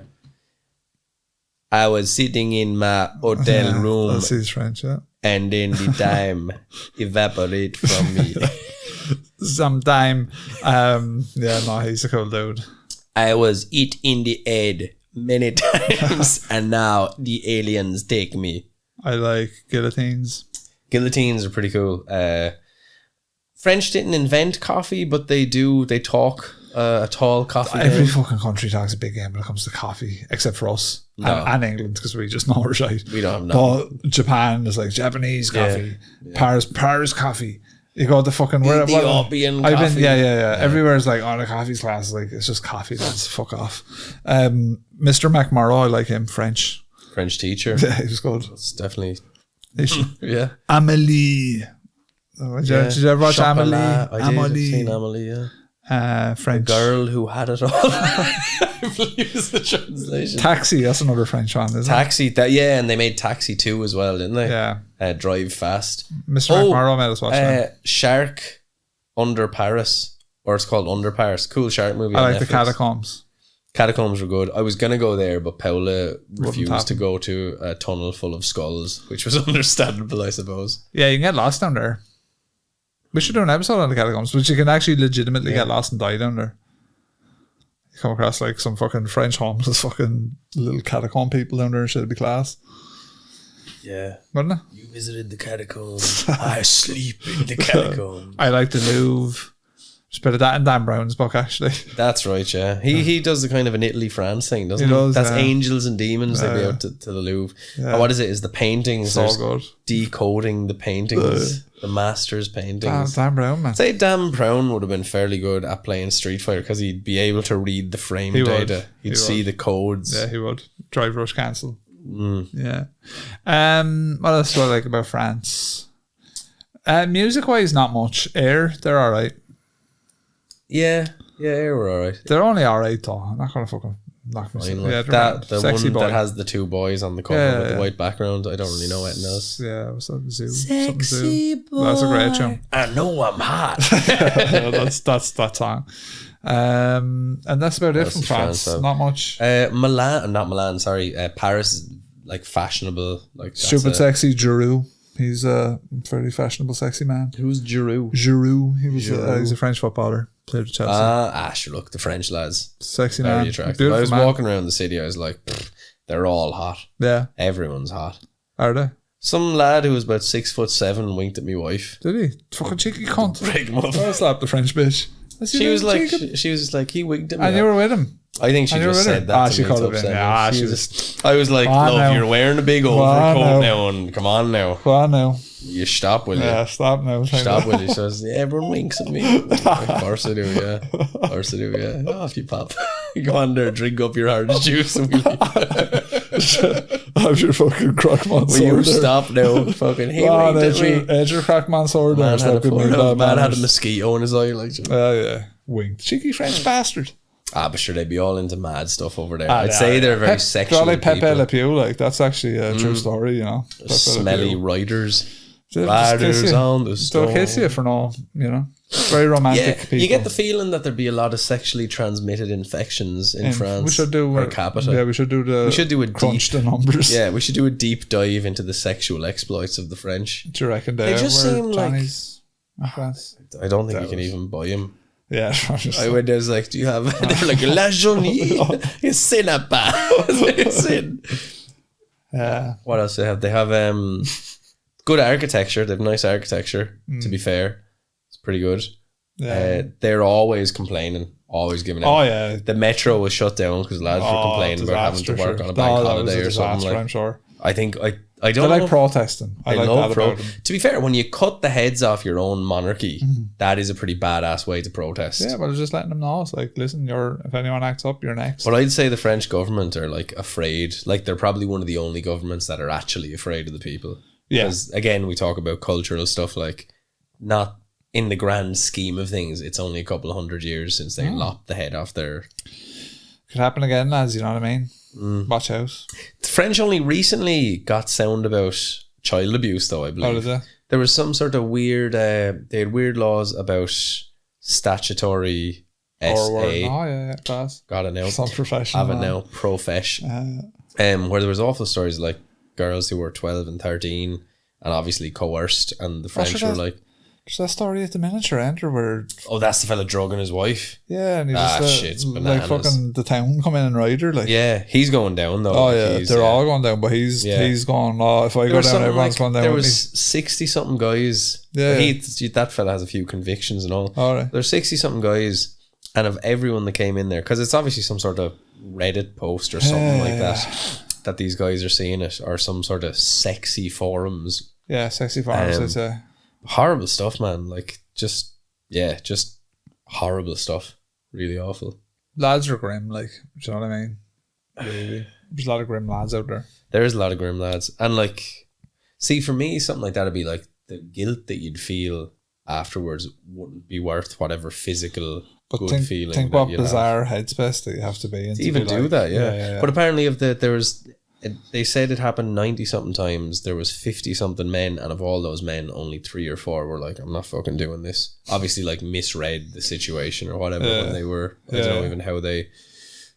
I was sitting in my hotel room. He's French, yeah. And then the time evaporate from me. Sometime. He's a cool dude. I was hit in the head many times and now the aliens take me. I like guillotines. Guillotines are pretty cool. French didn't invent coffee, but they talk a tall coffee. Every fucking country talks a big game when it comes to coffee, except for us. No. And England, because we just know we're shite. We don't know. But Japan is like Japanese coffee. Yeah. Paris coffee. You go to fucking Ethiopian coffee. Yeah. Everywhere is like, the coffee's class. Like, it's just coffee. That's fuck off. Mr. McMurrow, I like him. French teacher. Yeah, he was good. It's definitely. Yeah. Amélie. Did you ever watch Chocolat. Amélie? I did. I've seen Amélie, yeah. French. The girl who had it all. I believe is the translation. Taxi, that's another French one, isn't Taxi, and they made Taxi 2 as well, didn't they? Yeah. Drive Fast. Mr. McMurrow made us watch that. Shark Under Paris, or it's called Under Paris. Cool shark movie. I like Netflix. the Catacombs. Catacombs were good. I was going to go there, but Paula refused to go to a tunnel full of skulls, which was understandable, I suppose. Yeah, you can get lost down there. We should do an episode on the Catacombs, which you can actually legitimately get lost and die down there. You come across like some fucking French homeless fucking little catacomb people down there and shit, it'd be class. Yeah. Wouldn't it? You visited the catacombs. I sleep in the catacombs. I like the Louvre. There's a bit of that in Dan Brown's book, actually. That's right, yeah. He does the kind of an Italy France thing, doesn't he? That's angels and demons. They go out to the Louvre. Yeah. And what is it? Is the paintings? So good. Decoding the paintings, the master's paintings. Dan Brown, man. Say Dan Brown would have been fairly good at playing Street Fighter because he'd be able to read the frame data. He'd see the codes. Yeah, he would. Drive, rush, cancel. Yeah. What else do I like about France? Music wise, not much. Air, they're alright. Yeah, Air were alright. They're only alright though. I'm not gonna fucking knock them. Yeah, the Sexy one boy that has the two boys on the cover with the white background. I don't really know anything else. Yeah, what's that? Zoo. Sexy boy. That's a great tune. I know I'm hot. Yeah, that's that song. And that's about it from France. Not much. Paris, like fashionable, like stupid sexy Giroud. He's a very fashionable, sexy man. Who's Giroud? Giroud. He's a French footballer. Played with Chelsea. Sure, look, the French lads. Sexy very man. Attractive. I was walking around the city, I was like, they're all hot. Yeah. Everyone's hot. Are they? Some lad who was about 6'7" winked at me wife. Did he? Fucking cheeky cunt. Break him up. I slapped the French bitch. She was like, he winked at me. And you were with him? I think she just said that. She could have been. Yeah, I was like, love, you're wearing a big overcoat now, and come on now. Come on now. You stop, will you? Yeah, stop now. Stop, will you? She says, yeah, everyone winks at me. Of course I do, yeah. Of course I do, yeah. Off you pop. Go on there, drink up your hard juice and we'll have your fucking crackman sword. Will you stop now? Fucking edge your crackman sword. Man had a mosquito in his eye. Like, yeah. Winked. Cheeky French bastard. But sure, they'd be all into mad stuff over there. I'd say they're very sexual like Pepe people. Le Pew, like that's actually a true story, you know. Smelly riders. Riders on the storm. They'll kiss you for no, you know. Very romantic people. You get the feeling that there'd be a lot of sexually transmitted infections in France. We should do per capita. Yeah, we should do a crunch the numbers. Yeah, we should do a deep dive into the sexual exploits of the French. Do you reckon they just seem Chinese, like I don't think you can even buy them. Yeah, I went there's like, do you have? They're like la journée, c'est n'a pas. What else do they have? They have good architecture. They have nice architecture. To be fair, it's pretty good. Yeah. They're always complaining, always giving out. Oh yeah, the metro was shut down because lads were complaining about having to work on a bank holiday or something. Like, I'm sure. I think I don't like protesting. I like that about them. To be fair, when you cut the heads off your own monarchy, that is a pretty badass way to protest. Yeah, but it's just letting them know. It's like, listen, if anyone acts up, you're next. But I'd say the French government are like afraid. Like they're probably one of the only governments that are actually afraid of the people. Yeah. Because again, we talk about cultural stuff, like not in the grand scheme of things. It's only a couple of 100 years since they lopped the head off their. Could happen again, lads. You know what I mean? Watch out. The French only recently got sound about child abuse, though, I believe. Oh, did they? There was some sort of weird, they had weird laws about statutory SA. Oh, yeah, class. Got it now. Some professional. Have it now. Profesh. Where there was awful stories like girls who were 12 and 13 and obviously coerced, and the French were like, there's that story at the miniature enter where that's the fella drugging his wife. Yeah, and he shit's bananas. like fucking the town come in and ride her, like. Yeah, he's going down though. Oh yeah, they're all going down, but he's going, if I go down, everyone's going down. There was 60 something guys. Yeah, that fella has a few convictions and all. All right. There's 60 something guys, and of everyone that came in there, because it's obviously some sort of Reddit post or something like that these guys are seeing it, or some sort of sexy forums. Yeah, sexy forums. I'd say. Horrible stuff, man. Like, just horrible stuff. Really awful. Lads are grim, like, do you know what I mean? Really. There's a lot of grim lads out there. There is a lot of grim lads. And, like, see, for me, something like that would be like the guilt that you'd feel afterwards wouldn't be worth whatever physical good feeling. Think what bizarre headspace that you have to be in. To even do that, yeah. But apparently, they said it happened 90 something times. There was 50 something men, and of all those men, only 3 or 4 were like, I'm not fucking doing this. Obviously, like, misread the situation or whatever when they were. I don't know even how they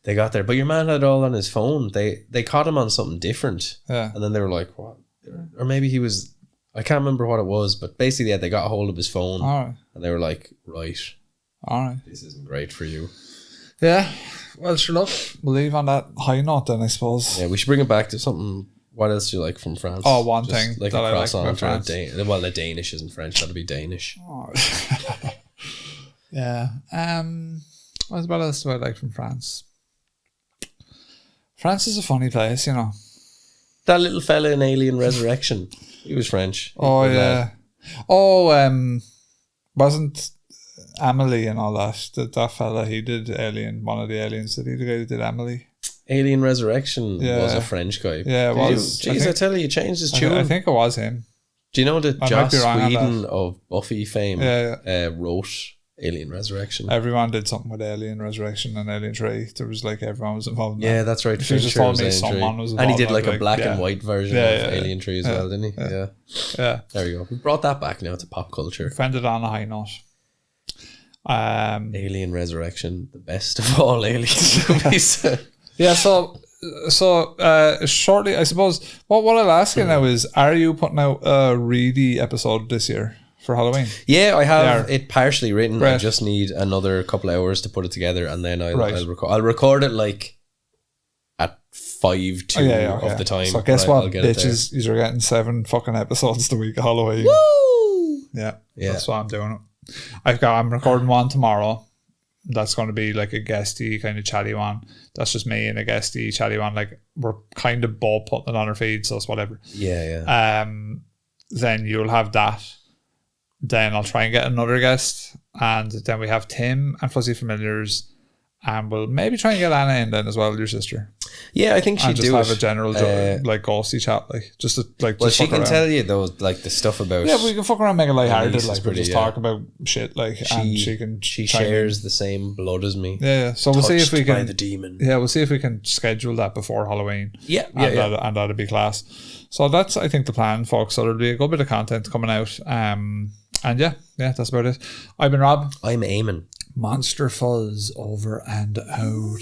got there. But your man had it all on his phone. They caught him on something different. Yeah. And then they were like, what? Or maybe he was, I can't remember what it was, but basically, they got a hold of his phone. All right. And they were like, right. All right. This isn't great for you. Yeah. Well, sure, look, we'll leave on that high note then, I suppose. Yeah, we should bring it back to something. What else do you like from France? Oh, one Just thing like that a I like croissant about or a France. well, the Danish isn't French. That'd be Danish. Oh. Yeah. What else do I like from France? France is a funny place, you know. That little fella in Alien Resurrection, he was French. Oh, yeah. Oh, wasn't Amelie and all that fella, he did Alien, one of the aliens, the guy who did Amelie. Alien Resurrection was a French guy. Yeah, it was. Jeez, I tell you, he changed his tune. I think it was him. Do you know that Joss Whedon that. of Buffy fame wrote Alien Resurrection? Everyone did something with Alien Resurrection and Alien 3. There was like everyone was involved in that. Yeah, that's right. If you just told me someone was involved. And he did like a black and white version of Alien 3 as well, didn't he? Yeah. There you go. We brought that back now to pop culture. Ended on a high note. Alien Resurrection, the best of all Alien movies. Yeah, so shortly, I suppose, what I'll ask you now is, are you putting out a Reedy episode this year for Halloween? Yeah, I have it partially written. Right. I just need another couple of hours to put it together, and then I'll record it like at 5 2 of the time. So guess what, bitches? You're getting 7 fucking episodes the week of Halloween. Woo! Yeah, that's why I'm doing it. I'm recording one tomorrow. That's going to be like a guesty kind of chatty one. That's just me and a guesty chatty one. Like, we're kind of both putting it on our feed, so it's whatever. Yeah. Then you'll have that. Then I'll try and get another guest, and then we have Tim and Fuzzy Familiars, and we'll maybe try and get Anna in then as well, your sister. Yeah, I think she'd just do have it. a general like ghosty chat, like just to, like. Well, just she can around. tell you those like the stuff about. Yeah, we can fuck around, make it lighthearted, like pretty, just talk about shit, like, and she can. She shares the same blood as me. Yeah. So we'll see if we can. By the demon. Yeah, we'll see if we can schedule that before Halloween. Yeah. And that'll be class. So that's, I think, the plan, folks. So there'll be a good bit of content coming out. And yeah, that's about it. I've been Rob. I'm Eamon. Monster Fuzz over and out.